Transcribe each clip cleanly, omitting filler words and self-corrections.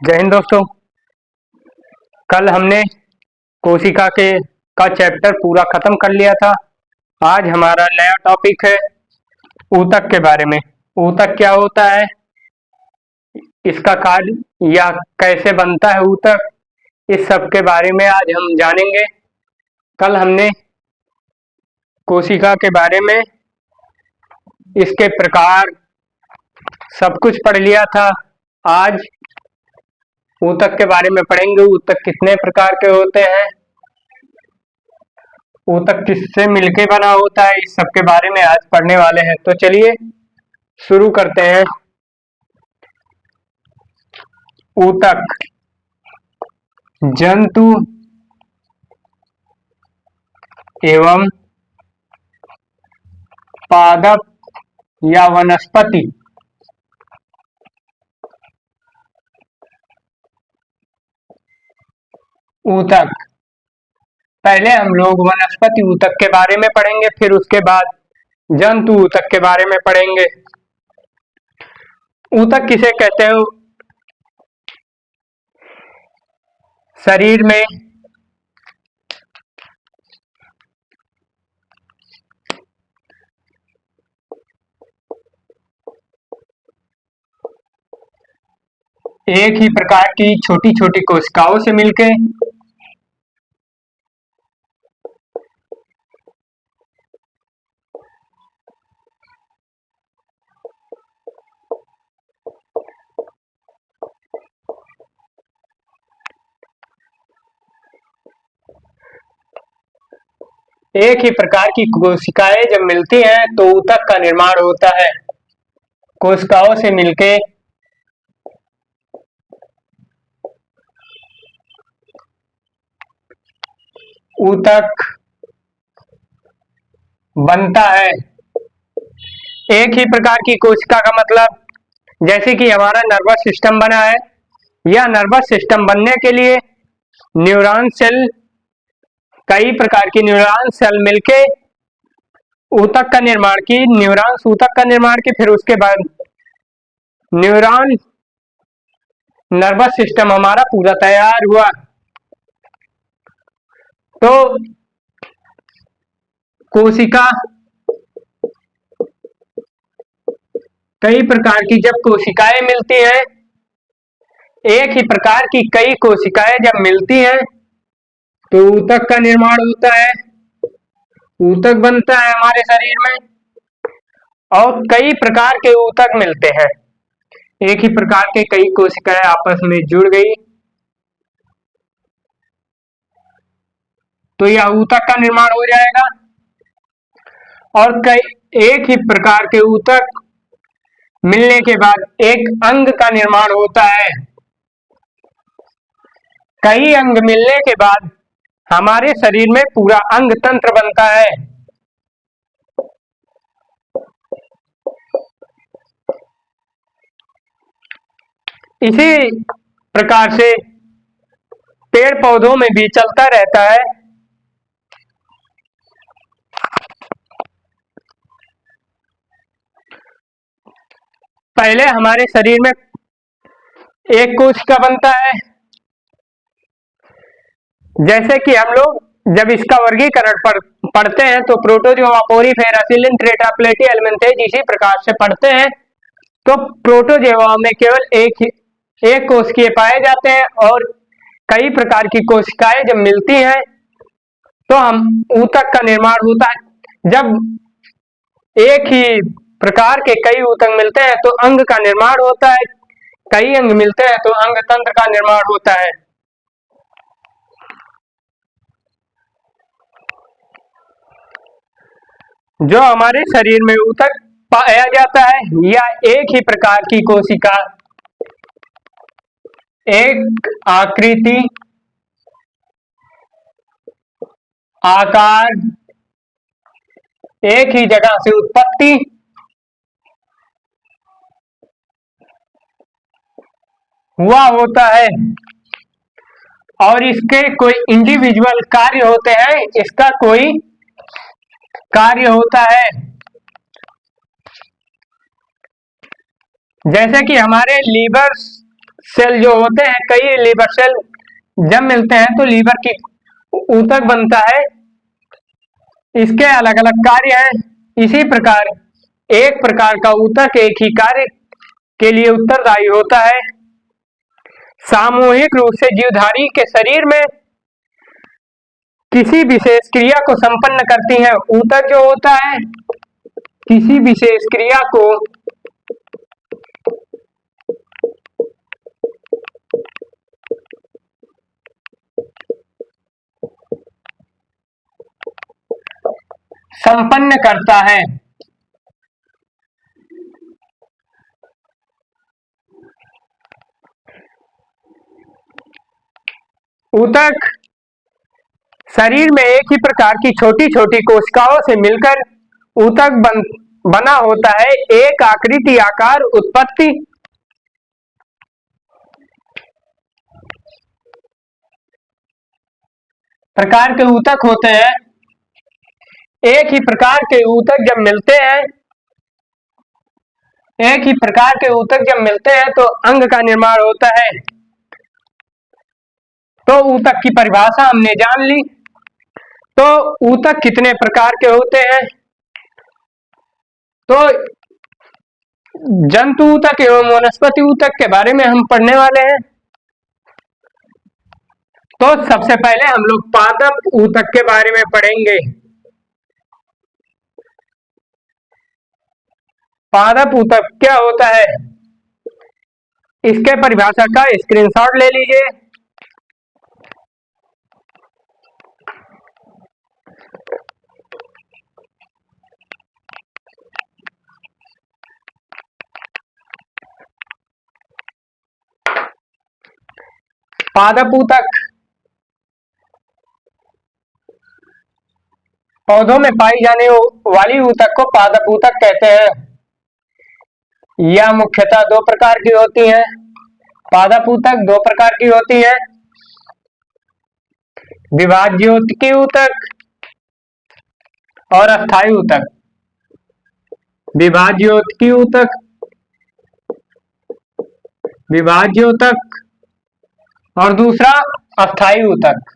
जय हिंद दोस्तों। कल हमने कोशिका के का चैप्टर पूरा खत्म कर लिया था। आज हमारा नया टॉपिक है ऊतक के बारे में। ऊतक क्या होता है, इसका कार्य या कैसे बनता है ऊतक, इस सब के बारे में आज हम जानेंगे। कल हमने कोशिका के बारे में, इसके प्रकार सब कुछ पढ़ लिया था। आज ऊतक के बारे में पढ़ेंगे। ऊतक कितने प्रकार के होते हैं, ऊतक किससे मिलके बना होता है, इस सब के बारे में आज पढ़ने वाले हैं। तो चलिए शुरू करते हैं। ऊतक जंतु एवं पादप या वनस्पति ऊतक। पहले हम लोग वनस्पति ऊतक के बारे में पढ़ेंगे, फिर उसके बाद जंतु ऊतक के बारे में पढ़ेंगे। ऊतक किसे कहते हैं? शरीर में एक ही प्रकार की छोटी छोटी कोशिकाओं से मिलके एक ही प्रकार की कोशिकाएं जब मिलती हैं तो ऊतक का निर्माण होता है। कोशिकाओं से मिलके ऊतक बनता है। एक ही प्रकार की कोशिका का मतलब, जैसे कि हमारा नर्वस सिस्टम बना है, यह नर्वस सिस्टम बनने के लिए न्यूरॉन सेल, कई प्रकार की न्यूरॉन सेल मिलके ऊतक का निर्माण की, न्यूरॉन्स ऊतक का निर्माण की, फिर उसके बाद न्यूरॉन नर्वस सिस्टम हमारा पूरा तैयार हुआ। तो कोशिका कई प्रकार की, जब कोशिकाएं मिलती हैं, एक ही प्रकार की कई कोशिकाएं जब मिलती हैं तो ऊतक का निर्माण होता है, ऊतक बनता है हमारे शरीर में। और कई प्रकार के ऊतक मिलते हैं, एक ही प्रकार के कई कोशिकाएं आपस में जुड़ गई तो यह ऊतक का निर्माण हो जाएगा। और कई एक ही प्रकार के ऊतक मिलने के बाद एक अंग का निर्माण होता है। कई अंग मिलने के बाद हमारे शरीर में पूरा अंग तंत्र बनता है। इसी प्रकार से पेड़ पौधों में भी चलता रहता है। पहले हमारे शरीर में एक कोशिका बनता है, जैसे कि हम लोग जब इसका वर्गीकरण पढ़ते हैं तो प्रोटोजोआ, पोरीफेरा, सिलिन, ट्रेटा, प्लेटी, एल्मेंथेज, इसी प्रकार से पढ़ते हैं। तो प्रोटोजोआ में केवल एक कोशिकीय पाए जाते हैं, और कई प्रकार की कोशिकाएं जब मिलती हैं तो हम ऊतक का निर्माण होता है। जब एक ही प्रकार के कई ऊतक मिलते हैं तो अंग का निर्माण होता है, कई अंग मिलते हैं तो अंग तंत्र का निर्माण होता है। जो हमारे शरीर में ऊतक पाया जाता है, या एक ही प्रकार की कोशिका एक आकृति, आकार, एक ही जगह से उत्पत्ति हुआ होता है, और इसके कोई इंडिविजुअल कार्य होते हैं, इसका कोई कार्य होता है। जैसे कि हमारे लीवर सेल जो होते हैं, कई लीवर सेल जब मिलते हैं तो लीवर की ऊतक बनता है। इसके अलग अलग कार्य हैं। इसी प्रकार एक प्रकार का ऊतक एक ही कार्य के लिए उत्तरदायी होता है। सामूहिक रूप से जीवधारी के शरीर में किसी विशेष क्रिया को संपन्न करती है। ऊतक जो होता है किसी विशेष क्रिया को संपन्न करता है। ऊतक शरीर में एक ही प्रकार की छोटी छोटी कोशिकाओं से मिलकर ऊतक बना होता है। एक आकृति आकार उत्पत्ति प्रकार के ऊतक होते हैं। एक ही प्रकार के ऊतक जब मिलते हैं एक ही प्रकार के ऊतक जब मिलते हैं तो अंग का निर्माण होता है। तो ऊतक की परिभाषा हमने जान ली। तो ऊतक कितने प्रकार के होते हैं? तो जंतु ऊतक एवं वनस्पति ऊतक के बारे में हम पढ़ने वाले हैं। तो सबसे पहले हम लोग पादप ऊतक के बारे में पढ़ेंगे। पादप ऊतक क्या होता है, इसके परिभाषा का स्क्रीनशॉट ले लीजिए। पादप ऊतक पौधों में पाई जाने वाली ऊतक को पादप ऊतक कहते हैं। यह मुख्यतः दो प्रकार की होती हैं। पादप ऊतक दो प्रकार की होती है, विभाज्योतकी ऊतक और अस्थायी ऊतक। विभाज्योतकी ऊतक विभाज्योतक और दूसरा अस्थायी ऊतक।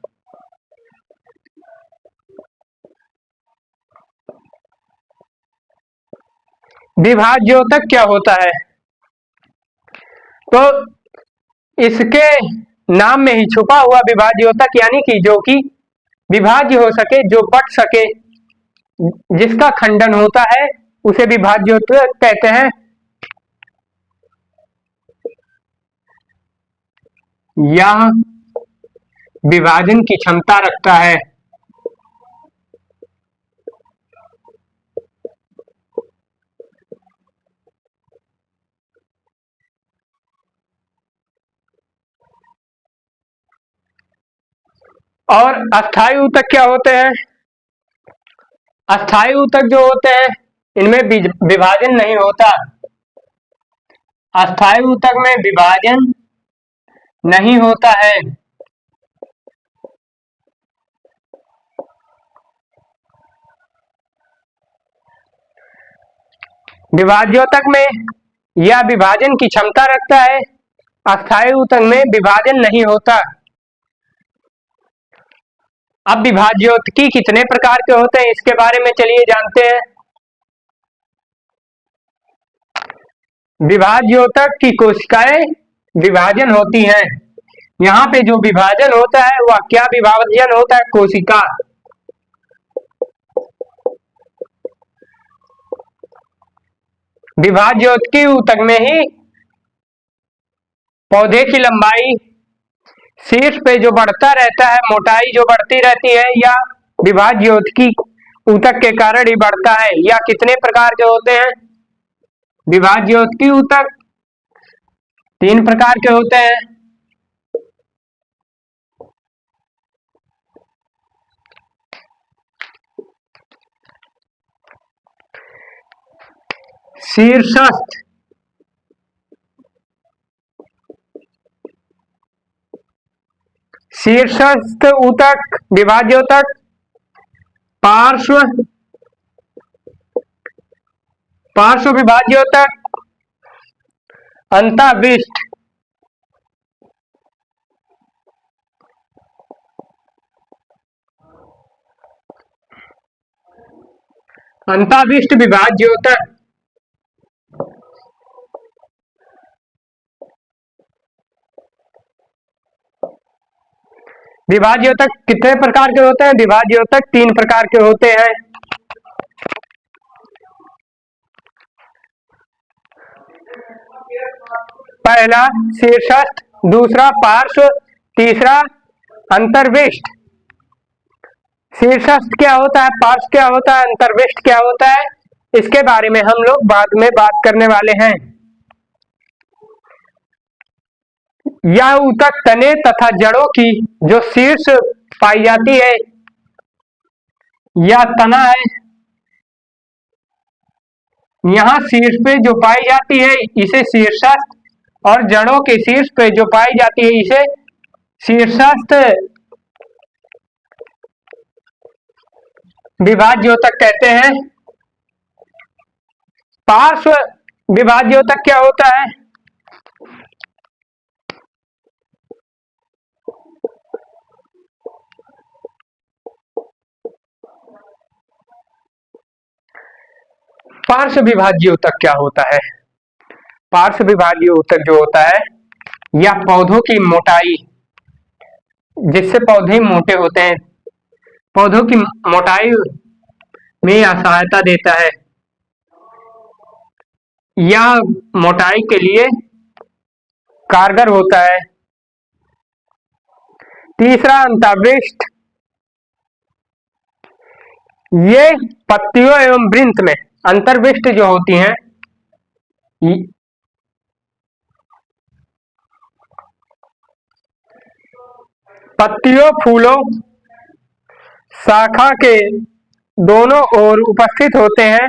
विभाज्योतक क्या होता है? तो इसके नाम में ही छुपा हुआ विभाज्योतक, यानी कि जो कि विभाज्य हो सके, जो बट सके, जिसका खंडन होता है, उसे विभाज्योतक कहते हैं। यह विभाजन की क्षमता रखता है। और अस्थायी ऊतक क्या होते हैं? अस्थायी ऊतक जो होते हैं इनमें विभाजन नहीं होता। अस्थायी ऊतक में विभाजन नहीं होता है। विभाज्योतक में यह विभाजन की क्षमता रखता है, अस्थायी ऊतक में विभाजन नहीं होता। अब विभाज्योतकी कितने प्रकार के होते हैं इसके बारे में चलिए जानते हैं। विभाज्योतक की कोशिकाएं विभाजन होती हैं। यहाँ पे जो विभाजन होता है वह क्या विभाजन होता है? कोशिका। विभाज्योतकी ऊतक में ही पौधे की लंबाई शीर्ष पे जो बढ़ता रहता है, मोटाई जो बढ़ती रहती है, या विभाज्योतकी ऊतक के कारण ही बढ़ता है। या कितने प्रकार के होते हैं विभाज्योतकी ऊतक? 3 प्रकार के होते हैं। शीर्षस्थ शीर्षस्थ ऊतक विभाज्योतक, पार्श्व विभाज्योतक, अंतःविष्ट अंतःविष्ट विभाज्योतक। विभाज्योतक कितने प्रकार के होते हैं? विभाज्योतक 3 प्रकार के होते हैं। पहला शीर्षस्थ, दूसरा पार्श्व, तीसरा अंतर्विष्ट। शीर्षस्थ क्या होता है, पार्श्व क्या होता है, अंतर्विष्ट क्या होता है, इसके बारे में हम लोग बाद में बात करने वाले हैं। यह ऊतक तने तथा जड़ों की जो शीर्ष पाई जाती है, यह तना है, यहाँ शीर्ष पे जो पाई जाती है इसे शीर्षस्थ, और जड़ों के शीर्ष पे जो पाई जाती है इसे शीर्षस्थ विभाज्योतक कहते हैं। पार्श्व विभाज्योतक क्या होता है? पार्श्व विभाज्य ऊतक क्या होता है? पार्श्व विभाज्य ऊतक जो होता है या पौधों की मोटाई, जिससे पौधे मोटे होते हैं, पौधों की मोटाई में यह सहायता देता है। यह मोटाई के लिए कारगर होता है। तीसरा अंतःविष्ट, ये पत्तियों एवं वृंत में, अंतर्विष्ट जो होती हैं पत्तियों, फूलों, शाखा के दोनों ओर उपस्थित होते हैं।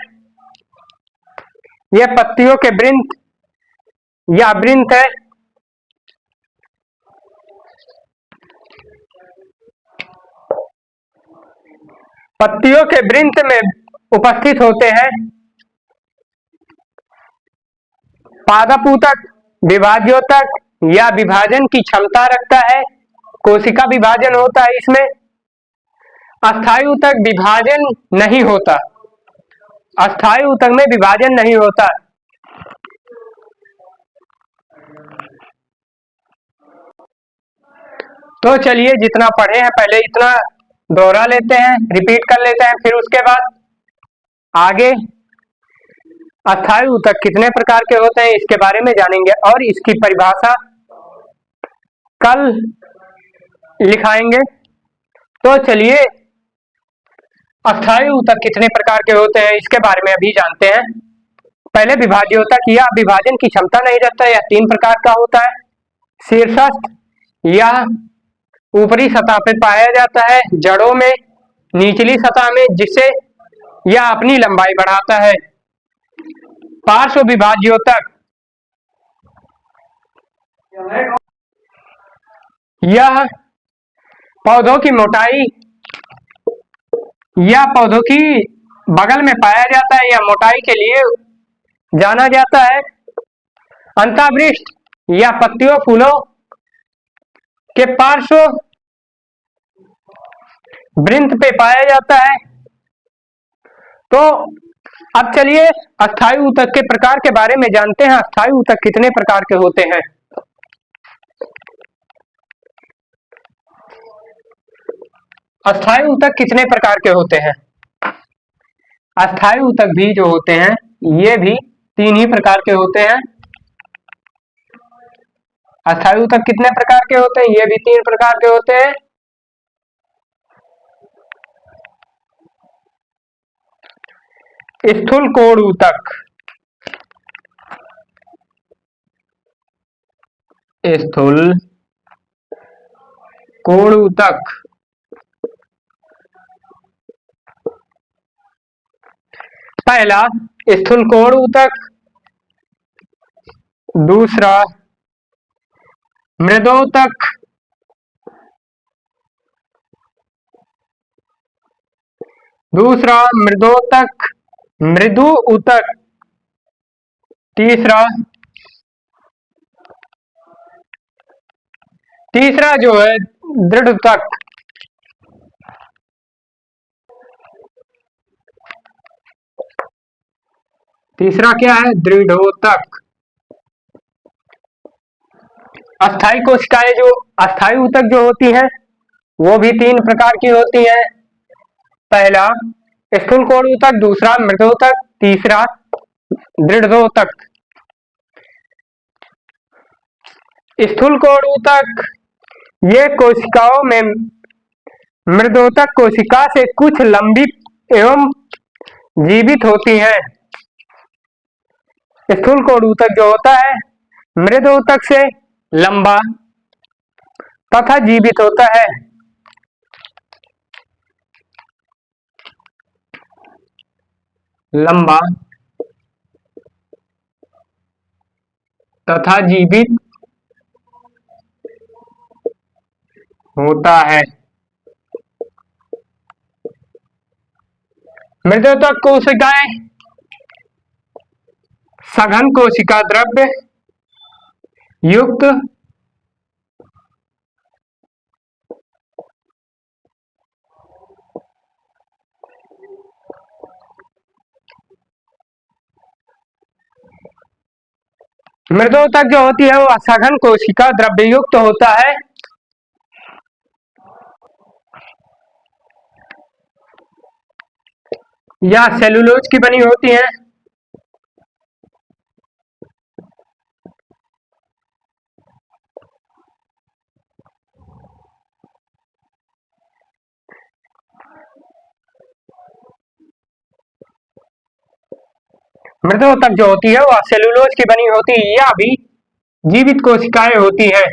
यह पत्तियों के वृंत या वृंत है। पत्तियों के वृंत में उपस्थित होते हैं। पादप ऊतक विभाज्योतक या विभाजन की क्षमता रखता है, कोशिका विभाजन होता है इसमें। अस्थायी ऊतक विभाजन नहीं होता, अस्थायी ऊतक में विभाजन नहीं होता। तो चलिए जितना पढ़े हैं पहले इतना दोहरा लेते हैं, रिपीट कर लेते हैं, फिर उसके बाद आगे अस्थायी ऊतक कितने प्रकार के होते हैं इसके बारे में जानेंगे और इसकी परिभाषा कल लिखाएंगे। तो चलिए अस्थायी ऊतक कितने प्रकार के होते हैं इसके बारे में अभी जानते हैं। पहले विभाज्य ऊतक या विभाजन की क्षमता नहीं रखता, यह 3 प्रकार का होता है। शीर्षस्थ, यह ऊपरी सतह पर पाया जाता है, जड़ों में, निचली सतह में, जिससे यह अपनी लंबाई बढ़ाता है। पार्श्व विभाज्योतक, यह पौधों की मोटाई या पौधों की बगल में पाया जाता है या मोटाई के लिए जाना जाता है। अंतःविष्ट या पत्तियों, फूलों के पार्श्व वृंत पे पाया जाता है। तो अब चलिए अस्थायी ऊतक के प्रकार के बारे में जानते हैं। अस्थायी ऊतक कितने प्रकार के होते हैं? अस्थायी ऊतक कितने प्रकार के होते हैं? अस्थायी ऊतक भी जो होते हैं ये भी 3 ही प्रकार के होते हैं। अस्थायी ऊतक कितने प्रकार के होते हैं? ये भी 3 प्रकार के होते हैं। स्थूल कोण ऊतक, स्थूल कोण ऊतक, पहला स्थूल कोण ऊतक, दूसरा मृदोतक, दूसरा मृदोतक, मृदु ऊतक, तीसरा जो है दृढ़ ऊतक। तीसरा क्या है? दृढ़ोतक। अस्थायी कोशिकाएं जो अस्थायी ऊतक जो होती हैं वो भी तीन प्रकार की होती हैं। पहला स्थूल कोण ऊतक, दूसरा मृदोतक, तीसरा दृढ़ोतक। स्थूल कोण ऊतक ये कोशिकाओं में मृदोतक कोशिका से कुछ लंबी एवं जीवित होती हैं। स्थूल कोण ऊतक जो होता है मृदोतक से लंबा तथा जीवित होता है। लंबा तथा जीवित होता है। मृदोतक कोशिकाएं सघन कोशिका द्रव्य युक्त मृदोतक जो होती है वो सघन कोशिका द्रव्य युक्त होता है। या सेलुलोज की बनी होती है। मृदोतक जो होती है वह सेलुलोज की बनी होती है या भी जीवित कोशिकाएं होती हैं।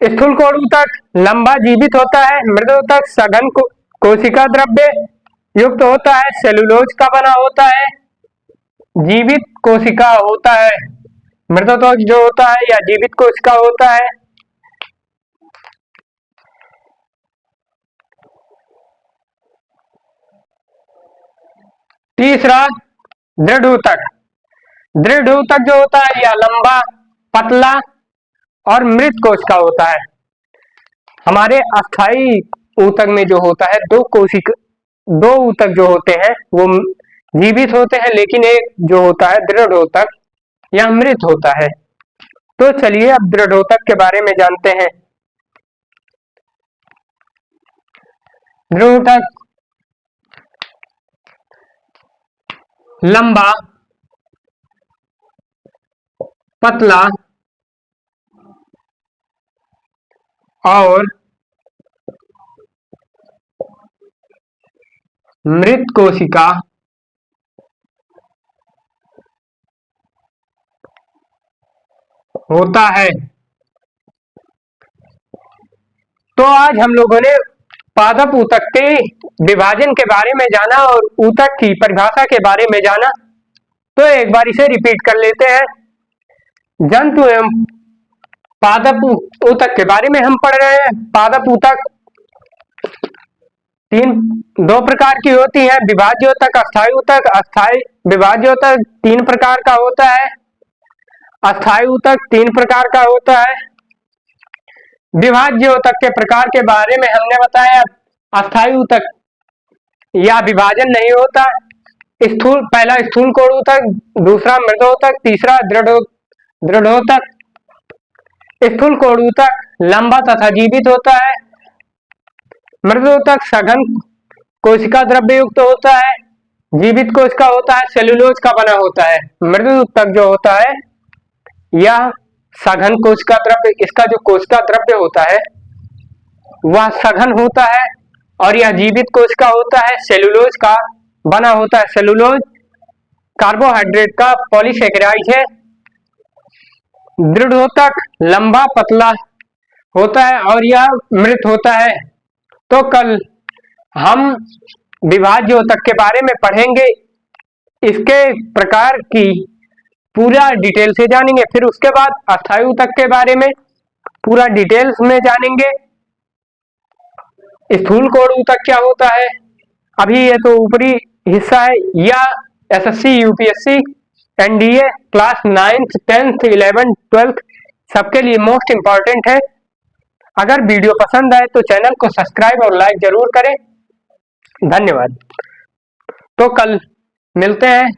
स्थूल कोण ऊतक लंबा जीवित होता है। मृदोतक सघन कोशिका द्रव्य युक्त होता है, सेलुलोज का बना होता है, जीवित कोशिका होता है। मृदोतक जो होता है या जीवित कोशिका होता है। तीसरा दृढ़ोतक। दृढ़ोतक जो होता है या लंबा, पतला और मृत कोशिका होता है। हमारे अस्थायी ऊतक में जो होता है दो ऊतक जो होते हैं वो जीवित होते हैं, लेकिन एक जो होता है दृढ़ोतक या मृत होता है। तो चलिए अब दृढ़ोतक के बारे में जानते हैं। दृढ़ोतक लंबा, पतला और मृत कोशिका होता है। तो आज हम लोगों ने पादप ऊतक के विभाजन के बारे में जाना और ऊतक की परिभाषा के बारे में जाना। तो एक बार इसे रिपीट कर लेते हैं। जंतु एवं पादप ऊतक के बारे में हम पढ़ रहे हैं। पादप ऊतक दो प्रकार की होती है, विभाज्य ऊतक, अस्थायी ऊतक। अस्थायी विभाज्य ऊतक 3 प्रकार का होता है, अस्थायी ऊतक 3 प्रकार का होता है। विभाज्य ऊतक के प्रकार के बारे में हमने बताया। अस्थायी ऊतक या विभाजन नहीं होता। पहला स्थूल कोण ऊतक, दूसरा मृदोतक, तीसरा दृढ़ोतक। स्थूल कोण ऊतक लंबा तथा जीवित होता है। मृदोतक सघन कोशिका द्रव्य युक्त होता है, जीवित कोशिका होता है, सेलुलोज का बना होता है। मृदोतक जो होता है यह सघन कोशिका द्रव्य, इसका जो कोशिका द्रव्य होता है वह सघन होता है और यह जीवित कोशिका होता है, सेलुलोज का बना होता है। सेलुलोज कार्बोहाइड्रेट का पॉलीसेकेराइड है। दृढ़ोतक लंबा, पतला होता है और यह मृत होता है। तो कल हम विभाज्य ऊतक के बारे में पढ़ेंगे, इसके प्रकार की पूरा डिटेल से जानेंगे। फिर उसके बाद अस्थायी ऊतक के बारे में पूरा डिटेल्स में जानेंगे। स्थूल कोण ऊतक क्या होता है, अभी ये तो ऊपरी हिस्सा है, या SSC, UPSC, NDA class 9th, 10th, 11th, 12th सबके लिए मोस्ट इंपॉर्टेंट है। अगर वीडियो पसंद आए तो चैनल को सब्सक्राइब और लाइक जरूर करें। धन्यवाद। तो कल मिलते हैं